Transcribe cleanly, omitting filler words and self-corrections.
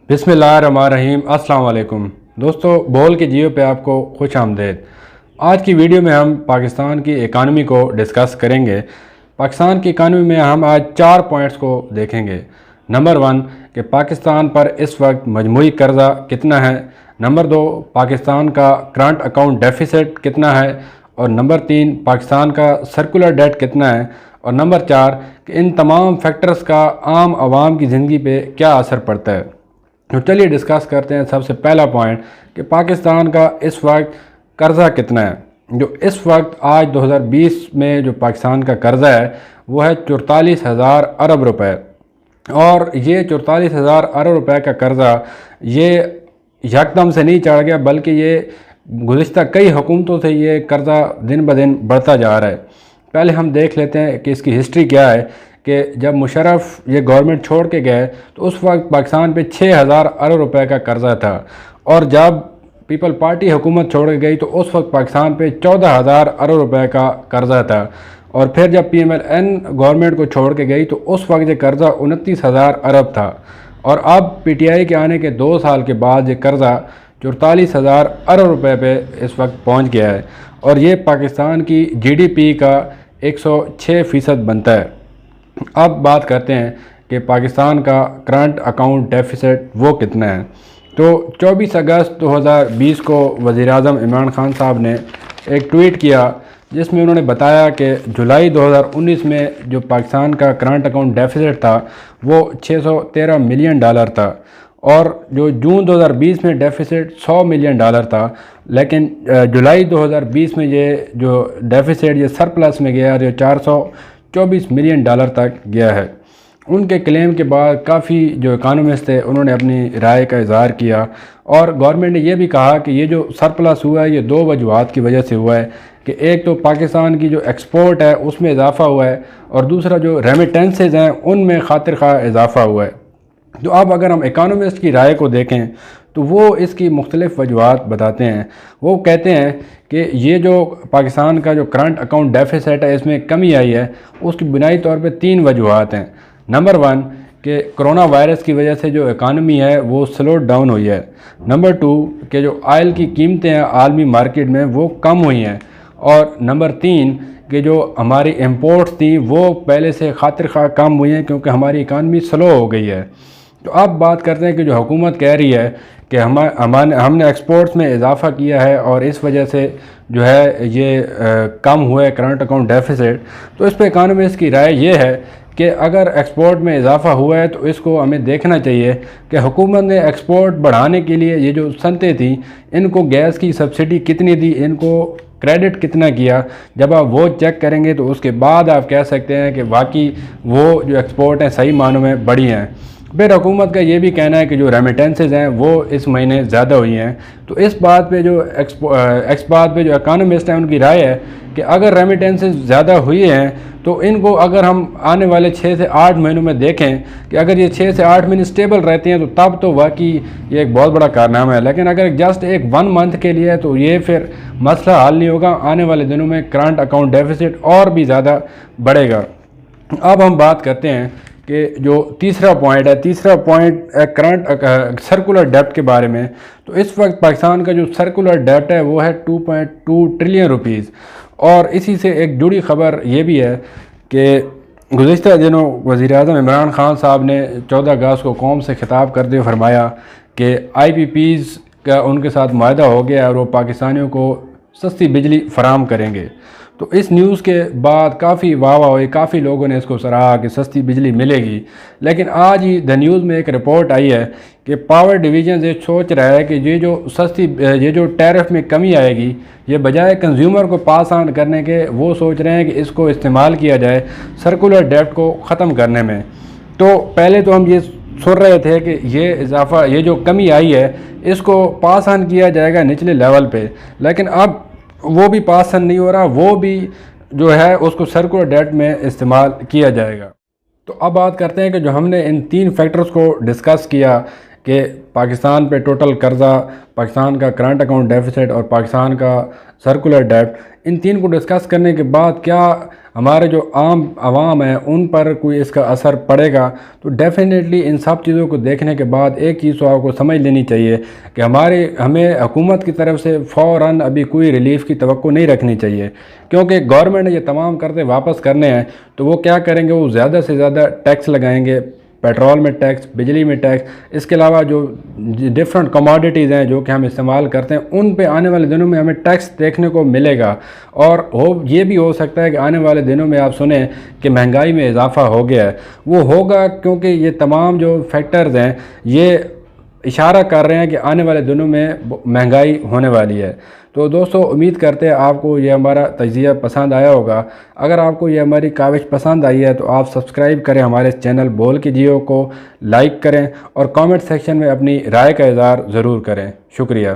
बिस्मिल्लाहिर्रहमानिर्रहीम। अस्सलाम वालेकुम दोस्तों, बोल के जियो पे आपको खुश आमदेद। आज की वीडियो में हम पाकिस्तान की इकानमी को डिस्कस करेंगे। पाकिस्तान की इकानमी में हम आज 4 पॉइंट्स को देखेंगे। नंबर 1 कि पाकिस्तान पर इस वक्त मजमूई कर्ज़ा कितना है। नंबर 2 पाकिस्तान का करंट अकाउंट डेफिसिट कितना है। और नंबर 3 पाकिस्तान का सर्कुलर डेट कितना है। और नंबर 4 कि इन तमाम फैक्टर्स का आम आवाम की ज़िंदगी पे क्या असर पड़ता है। तो चलिए डिस्कस करते हैं। सबसे पहला पॉइंट कि पाकिस्तान का इस वक्त कर्ज़ा कितना है। जो इस वक्त आज 2020 में जो पाकिस्तान का कर्ज़ा है वो है 44,000 अरब रुपए। और ये 44,000 अरब रुपए का कर्ज़ा ये यकदम से नहीं चढ़ गया, बल्कि ये गुज़िश्ता कई हुकूमतों से ये कर्ज़ा दिन ब दिन बढ़ता जा रहा है। पहले हम देख लेते हैं कि इसकी हिस्ट्री क्या है। कि जब मुशर्रफ ये गवर्नमेंट छोड़ के गए तो उस वक्त पाकिस्तान पे 6,000 अरब रुपए का कर्ज़ा था। और जब पीपल पार्टी हुकूमत छोड़ के गई तो उस वक्त पाकिस्तान पे 14,000 अरब रुपए का कर्ज़ा था। और फिर जब PMLN गवर्नमेंट को छोड़ के गई तो उस वक्त ये कर्ज़ा 29,000 अरब था। और अब PTI के आने के 2 साल के बाद ये कर्ज़ा 44,000 अरब रुपए पे इस वक्त पहुँच गया है। और ये पाकिस्तान की GDP का 106% बनता है। अब बात करते हैं कि पाकिस्तान का करंट अकाउंट डेफिसिट वो कितना है। तो 24 अगस्त 2020 को वज़ीर-ए-आज़म इमरान खान साहब ने एक ट्वीट किया जिसमें उन्होंने बताया कि जुलाई 2019 में जो पाकिस्तान का करंट अकाउंट डेफिसिट था वो $613 मिलियन था। और जो जून 2020 में डेफिसिट $100 मिलियन था। लेकिन जुलाई 2020 में ये जो डेफिसिट ये सरप्लस में गया जो $424 मिलियन तक गया है। उनके क्लेम के बाद काफ़ी जो इकानमिस्ट थे उन्होंने अपनी राय का इज़हार किया। और गवर्नमेंट ने यह भी कहा कि ये जो सरप्लस हुआ है ये 2 वजूहात की वजह से हुआ है। कि एक तो पाकिस्तान की जो एक्सपोर्ट है उसमें इजाफ़ा हुआ है और दूसरा जो रेमिटेंसेज हैं उनमें खातिर खा इजाफ़ा हुआ है। तो अब अगर हम इकानमिस्ट की राय को देखें तो वो इसकी मुख्तलिफ़ वजूहात बताते हैं। वो कहते हैं कि ये जो पाकिस्तान का जो करंट अकाउंट डेफिसिट है इसमें कमी आई है, उसकी बुनियादी तौर पे 3 वजूहात हैं। नंबर 1 कि कोरोना वायरस की वजह से जो इकानमी है वो स्लो डाउन हुई है। नंबर 2 कि जो ऑयल की कीमतें हैं आलमी मार्केट में वो कम हुई हैं। और नंबर 3 कि जो हमारी इंपोर्ट्स थी वो पहले से खातिर खा कम हुई हैं क्योंकि हमारी इकानमी स्लो हो गई है। तो अब बात करते हैं कि जो हुकूमत कह रही है कि हमने एक्सपोर्ट्स में इजाफ़ा किया है और इस वजह से जो है ये कम हुआ है करंट अकाउंट डेफिसिट। तो इस पर इकानमिस्ट की राय ये है कि अगर एक्सपोर्ट में इजाफ़ा हुआ है तो इसको हमें देखना चाहिए कि हुकूमत ने एक्सपोर्ट बढ़ाने के लिए ये जो सनतें थी इनको गैस की सब्सिडी कितनी दी, इनको क्रेडिट कितना किया। जब आप वो चेक करेंगे तो उसके बाद आप कह सकते हैं कि वाकई वो जो एक्सपोर्ट हैं सही मानों में बढ़ी हैं। फिर हुकूमत का ये भी कहना है कि जो रेमिटेंसेज हैं वो इस महीने ज़्यादा हुई हैं। तो इस बात पे जो इकानमिस्ट हैं उनकी राय है कि अगर रेमिटेंसेज ज़्यादा हुई हैं तो इनको अगर हम आने वाले 6 से 8 महीनों में देखें कि अगर ये 6 से 8 महीने स्टेबल रहती हैं तो तब तो वाकई ये एक बहुत बड़ा कारनामा है। लेकिन अगर जस्ट एक 1 मंथ के लिए है तो ये फिर मसला हल नहीं होगा। आने वाले दिनों में करंट अकाउंट डेफिसिट और भी ज़्यादा बढ़ेगा। अब हम बात करते हैं कि जो तीसरा पॉइंट करंट सर्कुलर डेब्ट के बारे में। तो इस वक्त पाकिस्तान का जो सर्कुलर डेब्ट है वो है 2.2 ट्रिलियन रुपीज़। और इसी से एक जुड़ी खबर ये भी है कि गुज़िश्ता दिनों वज़ीर-ए-आज़म इमरान खान साहब ने 14 अगस्त को कौम से खिताब करते हुए फरमाया कि IPPs का उनके साथ मुआहदा हो गया और वो पाकिस्तानियों को सस्ती बिजली फराहम करेंगे। तो इस न्यूज़ के बाद काफ़ी वाह हुई, काफ़ी लोगों ने इसको सराहा कि सस्ती बिजली मिलेगी। लेकिन आज ही द न्यूज़ में एक रिपोर्ट आई है कि पावर डिवीज़न ये सोच रहा है कि ये जो टैरिफ में कमी आएगी ये बजाय कंज्यूमर को पास ऑन करने के वो सोच रहे हैं कि इसको इस्तेमाल किया जाए सर्कुलर डेब्ट को ख़त्म करने में। तो पहले तो हम ये सुन रहे थे कि ये जो कमी आई है इसको पास ऑन किया जाएगा निचले लेवल पे, लेकिन अब वो भी पास ऑन नहीं हो रहा, वो भी जो है उसको सर्कुलर डेब्ट में इस्तेमाल किया जाएगा। तो अब बात करते हैं कि जो हमने इन 3 फैक्टर्स को डिस्कस किया کہ پاکستان پہ ٹوٹل قرضہ، پاکستان کا کرنٹ اکاؤنٹ ڈیفیسٹ اور پاکستان کا سرکولر ڈیٹ، ان تین کو ڈسکس کرنے کے بعد کیا ہمارے جو عام عوام ہیں ان پر کوئی اس کا اثر پڑے گا، تو ڈیفینیٹلی ان سب چیزوں کو دیکھنے کے بعد ایک چیز تو آپ کو سمجھ لینی چاہیے کہ ہمیں حکومت کی طرف سے فوراً ابھی کوئی ریلیف کی توقع نہیں رکھنی چاہیے، کیونکہ گورنمنٹ نے یہ تمام قرضے واپس کرنے ہیں تو وہ کیا کریں گے، وہ زیادہ سے زیادہ ٹیکس لگائیں گے، پیٹرول میں ٹیکس، بجلی میں ٹیکس، اس کے علاوہ جو ڈفرینٹ کموڈیٹیز ہیں جو کہ ہم استعمال کرتے ہیں ان پہ آنے والے دنوں میں ہمیں ٹیکس دیکھنے کو ملے گا، اور یہ بھی ہو سکتا ہے کہ آنے والے دنوں میں آپ سنیں کہ مہنگائی میں اضافہ ہو گیا ہے۔ وہ ہوگا کیونکہ یہ تمام جو فیکٹرز ہیں یہ اشارہ کر رہے ہیں کہ آنے والے دنوں میں مہنگائی ہونے والی ہے۔ تو دوستو امید کرتے ہیں آپ کو یہ ہمارا تجزیہ پسند آیا ہوگا۔ اگر آپ کو یہ ہماری کاوش پسند آئی ہے تو آپ سبسکرائب کریں ہمارے چینل بول کے جیو کو، لائک کریں اور کامنٹ سیکشن میں اپنی رائے کا اظہار ضرور کریں۔ شکریہ۔